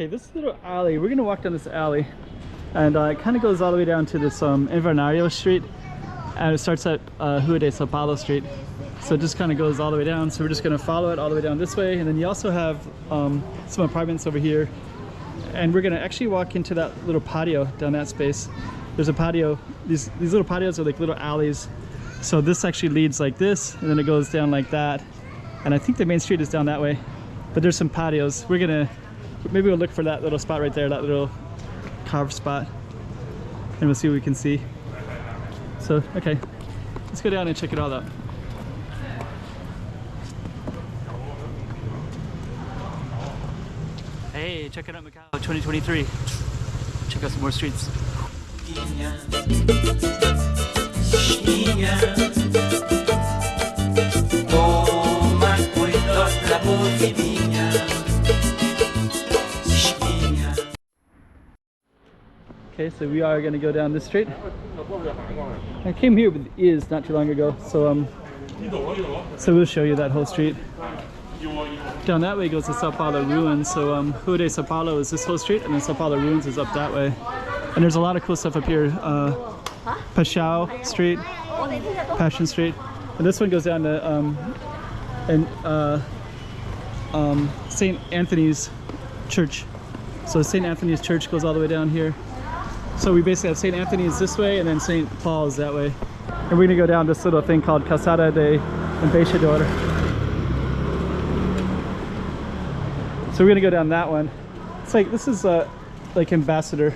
Okay, this little alley, we're gonna walk down this alley, and it kind of goes all the way down to this Embaixador Street, and it starts at Rua de São Paulo Street. So it just kind of goes all the way down. So we're just gonna follow it all the way down this way, and then you also have some apartments over here, and we're gonna actually walk into that little patio down that space. There's a patio. These little patios are like little alleys. So this actually leads like this, and then it goes down like that. And I think the main street is down that way, but there's some patios. Maybe we'll look for that little spot right there, that little carved spot, and we'll see what we can see. So, okay, let's go down and check it all out. Hey, check it out, Macau 2023. Check out some more streets. Okay, so we are going to go down this street. I came here with Iz not too long ago, so we'll show you that whole street. Down that way goes to Sao Paulo Ruins, so Rua de Sao Paulo is this whole street, and then Sao Paulo Ruins is up that way. And there's a lot of cool stuff up here. Paixão Street, Passion Street, and this one goes down to St. Anthony's Church. So St. Anthony's Church goes all the way down here. So we basically have St. Anthony's this way, and then St. Paul's that way. And we're gonna go down this little thing called Calcada de Embaixador. So we're gonna go down that one. It's like, this is like Ambassador.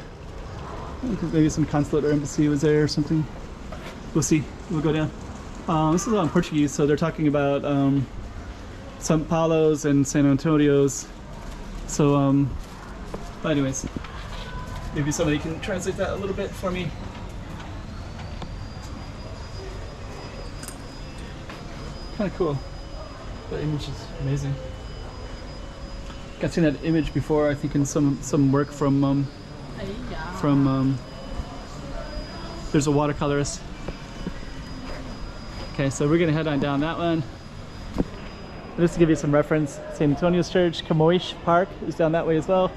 Maybe some consulate or embassy was there or something. We'll see. We'll go down. This is all in Portuguese, so they're talking about São Paulo's and San Antonio's. So, but anyways, maybe somebody can translate that a little bit for me. Kind of cool. The image is amazing. I've seen that image before, I think in some work from there's a watercolorist. Okay, so we're gonna head on down that one. Just to give you some reference, St. Antonio's Church, Camões Park is down that way as well.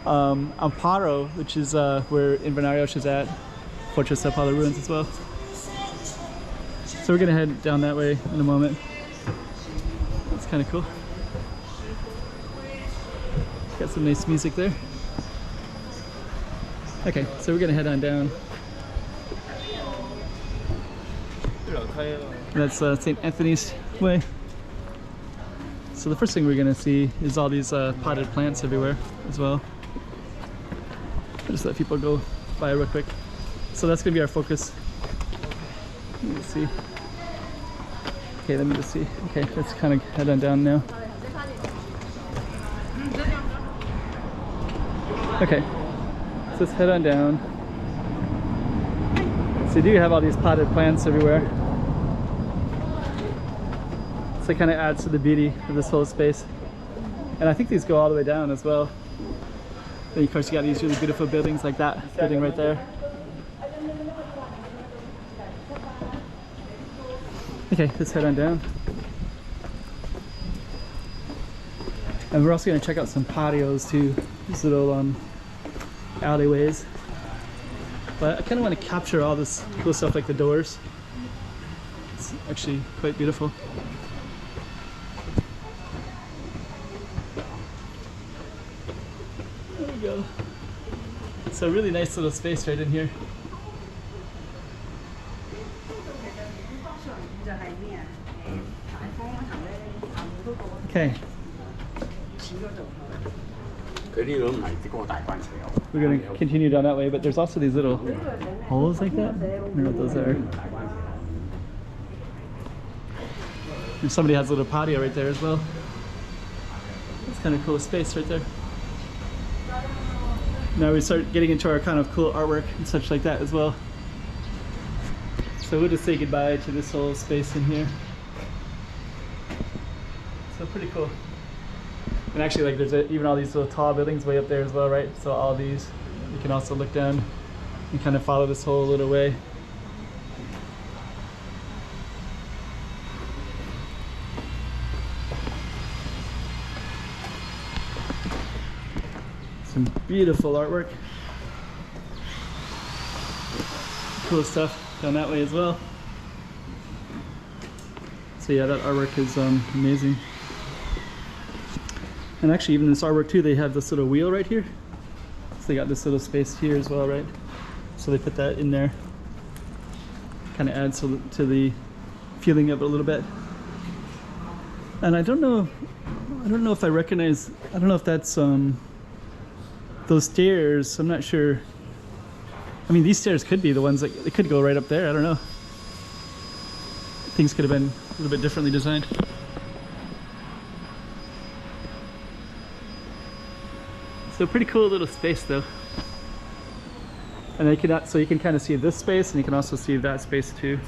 Amparo, which is where Embaixador is at, Fortress Sao Paulo Ruins as well. So we're gonna head down that way in a moment. That's kind of cool. Got some nice music there. Okay, so we're gonna head on down. That's St. Anthony's Way. So the first thing we're gonna see is all these potted plants everywhere as well. Just let people go by real quick. So that's gonna be our focus. Let's see. Okay, let me just see. Okay, let's kind of head on down now. Okay, so let's head on down. So you do have all these potted plants everywhere. So it kind of adds to the beauty of this whole space. And I think these go all the way down as well. Then of course you got these really beautiful buildings like that building right there. Okay, let's head on down. And we're also going to check out some patios too, these little alleyways. But I kind of want to capture all this cool stuff like the doors. It's actually quite beautiful. There we go. It's a really nice little space right in here. Okay. We're going to continue down that way, but there's also these little holes like that. I don't know what those are. And somebody has a little patio right there as well. It's kind of cool space right there. Now we start getting into our kind of cool artwork and such like that as well. So we'll just say goodbye to this whole space in here. So pretty cool. And actually, like, there's even all these little tall buildings way up there as well, right? So all these, you can also look down and kind of follow this whole little way. Some beautiful artwork. Cool stuff down that way as well. So yeah, that artwork is amazing. And actually even this artwork too, they have this little wheel right here. So they got this little space here as well, right? So they put that in there. Kind of adds to the feeling of it a little bit. And I don't know if I recognize, I don't know if that's those stairs, I'm not sure. I mean, these stairs could be the ones that they could go right up there, I don't know. Things could have been a little bit differently designed. So pretty cool little space though. And they cannot, so you can kind of see this space and you can also see that space too.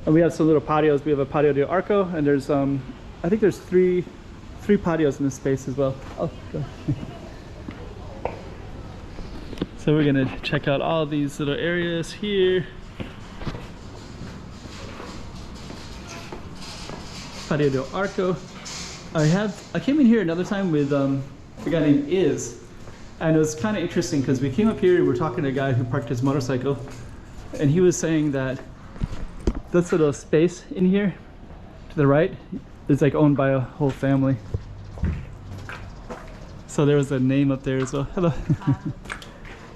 And we have some little patios. We have a patio de arco and there's I think there's three patios in this space as well. Oh, go. So we're gonna check out all these little areas here. Patio del Arco. I came in here another time with a guy named Iz, and it was kind of interesting because we came up here and we were talking to a guy who parked his motorcycle, and he was saying that this little space in here to the right is like owned by a whole family. So there was a name up there as well. Hello.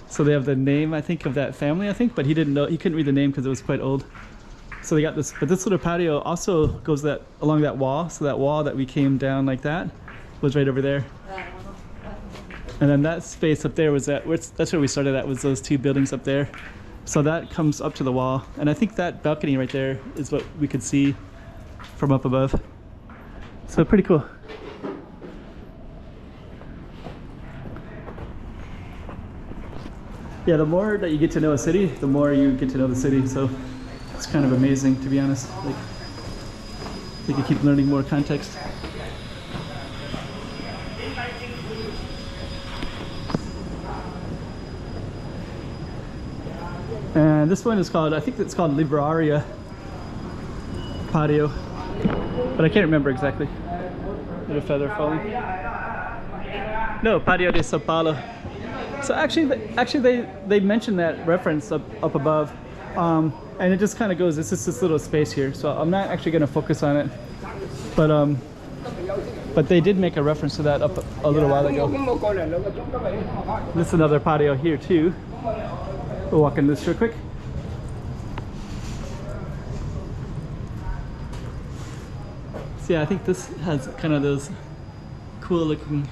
So they have the name, I think, of that family, I think, but he didn't know, he couldn't read the name because it was quite old. So they got this, but this little patio also goes along that wall. So that wall that we came down like that was right over there. And then that space up there was that's where we started at, was those two buildings up there. So that comes up to the wall. And I think that balcony right there is what we could see from up above. So pretty cool. Yeah, the more that you get to know a city, the more you get to know the city. So it's kind of amazing, to be honest. Like, you can keep learning more context. And this one is called, I think it's called Liberaria Patio, but I can't remember exactly. Little feather falling. No, Patio de Sao Paulo. So actually they mentioned that reference up above, and it just kind of goes, it's just this little space here. So I'm not actually going to focus on it, but they did make a reference to that up a little while ago. This is another patio here too. We'll walk in this real quick. So yeah, I think this has kind of those cool looking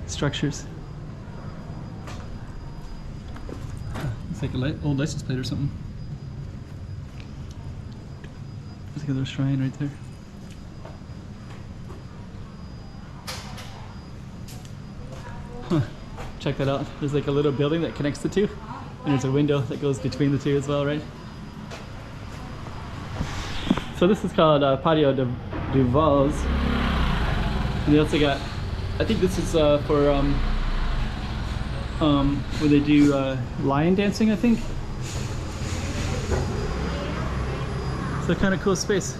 structures. It's like an old license plate or something. There's like a little shrine right there. Huh. Check that out. There's like a little building that connects the two. And there's a window that goes between the two as well, right? So this is called Patio de Vals. And they also got, I think this is for where they do lion dancing, I think. So kind of cool space.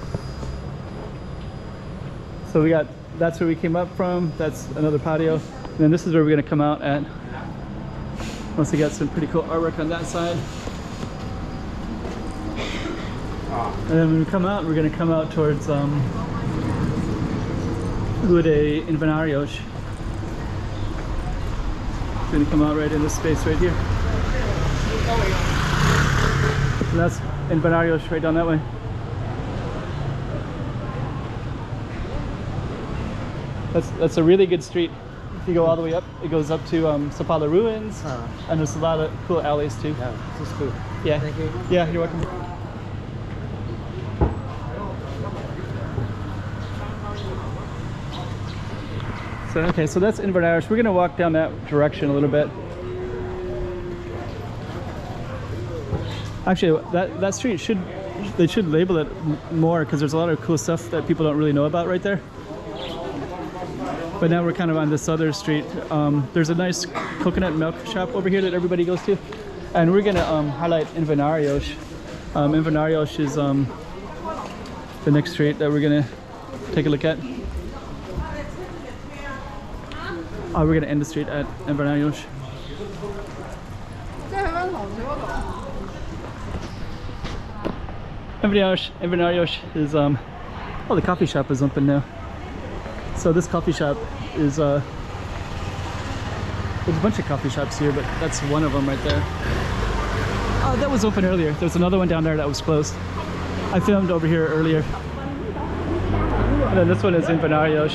So we got, that's where we came up from. That's another patio. And then this is where we're gonna come out at. Once we got some pretty cool artwork on that side. And then when we come out, we're gonna come out towards Rua de Invernarios. We're gonna come out right in this space right here. And that's Invernarios right down that way. That's a really good street. If you go all the way up, it goes up to Sao Paulo ruins, and there's a lot of cool alleys too. Yeah, this is cool. Yeah. Thank you. Yeah, you're welcome. So okay, so that's Invernarios. We're gonna walk down that direction a little bit. Actually, that street they should label it more because there's a lot of cool stuff that people don't really know about right there. But now we're kind of on this other street. There's a nice coconut milk shop over here that everybody goes to. And we're gonna highlight Invernarios. Invernarios is the next street that we're gonna take a look at. we're gonna end the street at Embaixador. Embaixador is oh, the coffee shop is open now. So this coffee shop is there's a bunch of coffee shops here, but that's one of them right there. Oh, that was open earlier. There's another one down there that was closed. I filmed over here earlier. And then this one is Embaixador.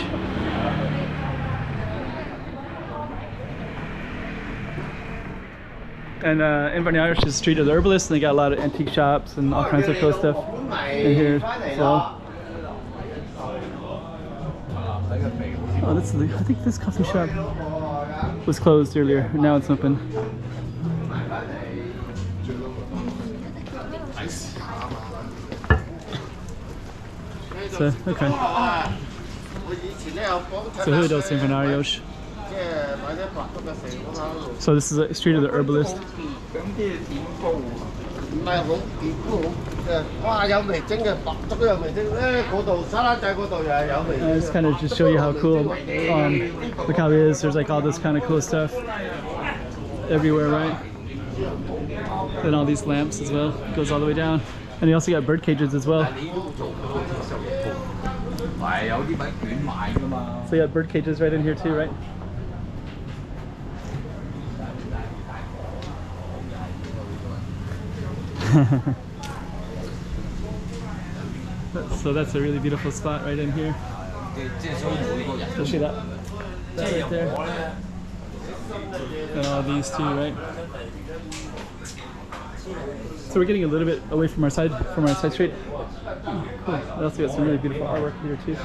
And Embaixador is the street of the herbalists, and they got a lot of antique shops and all kinds of cool stuff in here as well. Oh, that's the, I think this coffee shop was closed earlier. Now it's open. So, okay. So who does Embaixador? So this is a street of the herbalist. Just kind of just show you how cool Macau is. There's like all this kind of cool stuff everywhere, right? And all these lamps as well. It goes all the way down. And you also got bird cages as well. So you got bird cages right in here too, right? So that's a really beautiful spot right in here. Especially that right there. And all these too, right? So we're getting a little bit away from our side street. Cool. We also got some really beautiful artwork here too.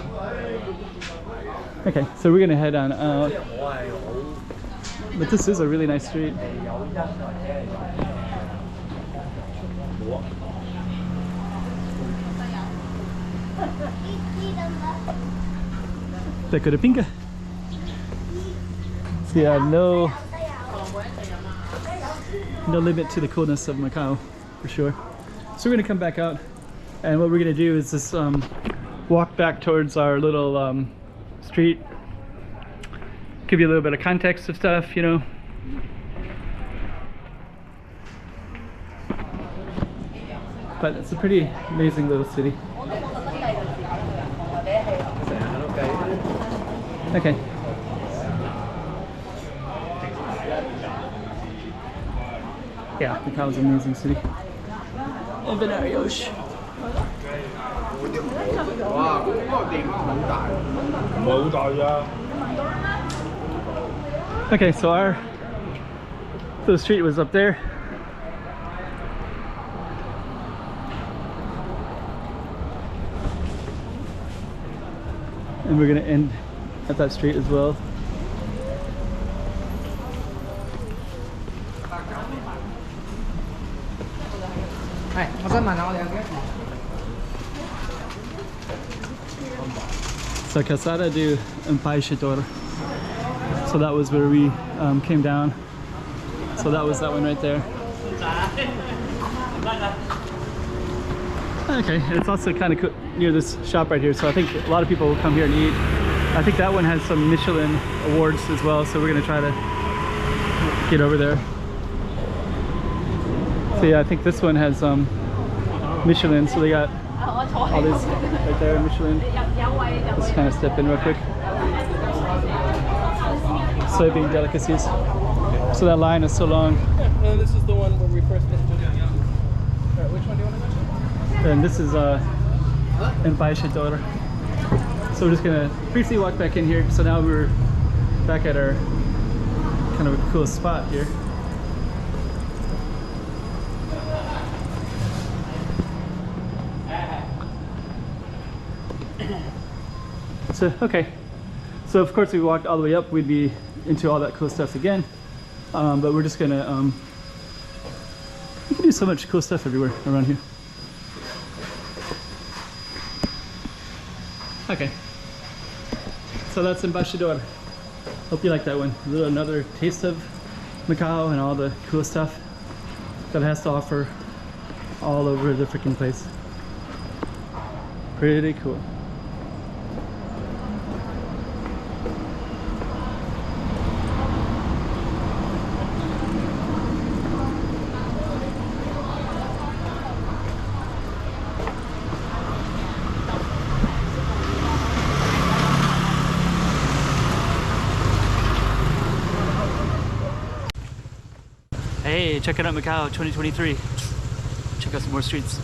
Okay, so we're gonna head on out. But this is a really nice street. Deco de pinga. So yeah, no limit to the coolness of Macau, for sure. So we're gonna come back out, and what we're gonna do is just walk back towards our little street. Give you a little bit of context of stuff, you know. But it's a pretty amazing little city. Okay. Yeah, Macau is an amazing city. Embaixador. Okay, so the street was up there. And we're gonna end at that street as well. So Calcada do Embaixador. So that was where we came down. So that was that one right there. Okay, it's also kind of near this shop right here, so I think a lot of people will come here and eat. I think that one has some Michelin awards as well, so we're gonna try to get over there. So yeah, I think this one has Michelin, so they got all this right there, Michelin. Let's kind of step in real quick. Soybean delicacies. So that line is so long. Yeah, this is the one where we first visited. Alright, which one do you want to go to? And this is Embaixador. So we're just gonna briefly walk back in here. So now we're back at our kind of a cool spot here. So okay, so of course we walked all the way up, we'd be into all that cool stuff again, but we're just gonna we can do so much cool stuff everywhere around here. Okay, so that's Embaixador. Hope you like that one. Another taste of Macau and all the cool stuff that it has to offer all over the freaking place. Pretty cool. Hey, check it out Macau 2023. Check out some more streets.